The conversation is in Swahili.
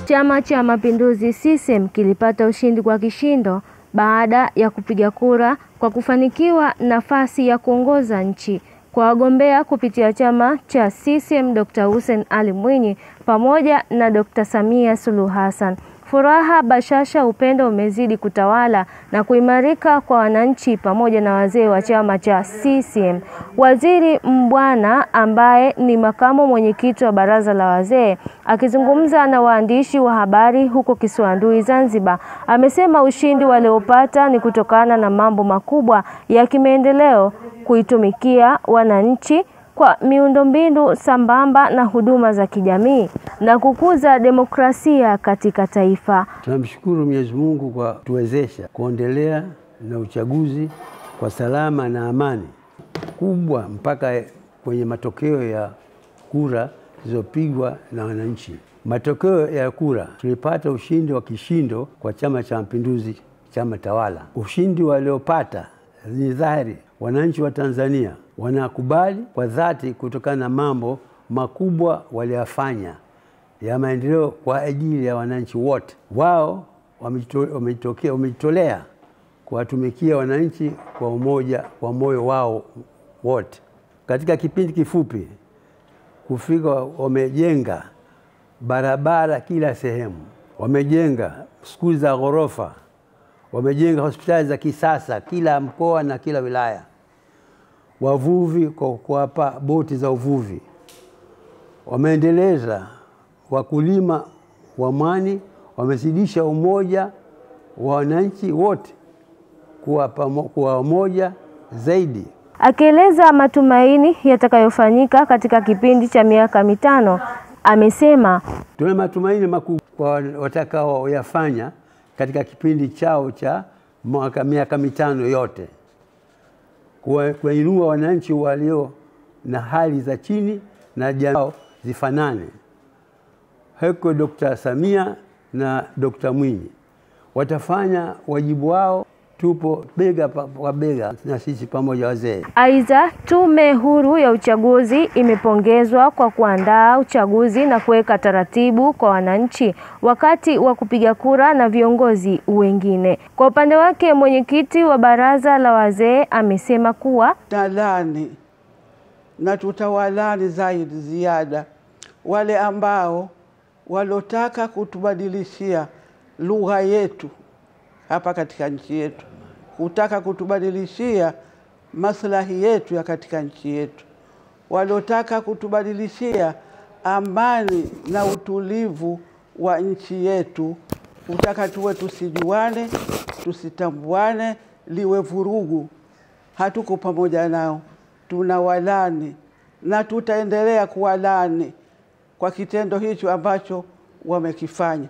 Chama cha Mapinduzi CCM kilipata ushindi kwa kishindo baada ya kupiga kura kwa kufanikiwa nafasi ya kuongoza nchi kwa wagombea kupitia chama cha CCM Dr. Hussein Ali Mwinyi pamoja na Dr. Samia Suluhu Hassan. Furaha, bashasha, upendo umezidi kutawala na kuimarika kwa wananchi pamoja na wazee wa chama cha CCM. Waziri Mbwana ambaye ni makamu mwenyekiti wa baraza la wazee akizungumza na waandishi wa habari huko Kisiwandui Zanzibar, amesema ushindi waliopata ni kutokana na mambo makubwa ya kimaendeleo, kuitumikia wananchi kwa miundombinu sambamba na huduma za kijamii na kukuza demokrasia katika taifa. Tunamshukuru Mwenyezi Mungu kwa kutuwezesha kuendelea na uchaguzi kwa salama na amani kubwa mpaka kwenye matokeo ya kura zilizopigwa na wananchi. Matokeo ya kura tulipata ushindi wa kishindo kwa Chama cha Mapinduzi, chama tawala. Ushindi waliopata ni dhahiri wananchi wa Tanzania wanakubali kwa dhati kutokana na mambo makubwa waliyafanya ya maendeleo kwa ajili ya wananchi wote. Wao wamejitolea kuwatumikia wananchi kwa umoja, kwa moyo wao wote. Katika kipindi kifupi kufika, wamejenga barabara kila sehemu, wamejenga skuli za ghorofa, wamejenga hospitali za kisasa kila mkoa na kila wilaya, wavuvi kwa kuwapa boti za uvuvi, wameendeleza wakulima wa mwani, wamezidisha umoja wa wananchi wote kuwa umoja zaidi. Akieleza matumaini yatakayofanyika katika kipindi cha miaka mitano, amesema tuna matumaini makubwa kwa watakao yafanya katika kipindi chao cha miaka mitano yote, kuinua wananchi walio na hali za chini na jamii zifanane. Heko Dr. Samia na Dr. Mwinyi watafanya wajibu wao, tupo bega kwa bega na sisi pamoja wazee. Aidha, Tume Huru ya Uchaguzi imepongezwa kwa kuandaa uchaguzi na kuweka taratibu kwa wananchi wakati wa kupiga kura na viongozi wengine. Kwa upande wake, mwenyekiti wa baraza la wazee amesema kuwa talani na tutawalani zaidi ziada wale ambao walotaka kutubadilishia lugha yetu hapa katika nchi yetu, kutaka kutubadilishia maslahi yetu ya katika nchi yetu, walotaka kutubadilishia amani na utulivu wa nchi yetu, kutaka tuwe tusijuane, tusitambuane, liwe vurugu. Hatuko pamoja nao, tunawalani na tutaendelea kuwalani kwa kitendo hicho ambacho wamekifanya.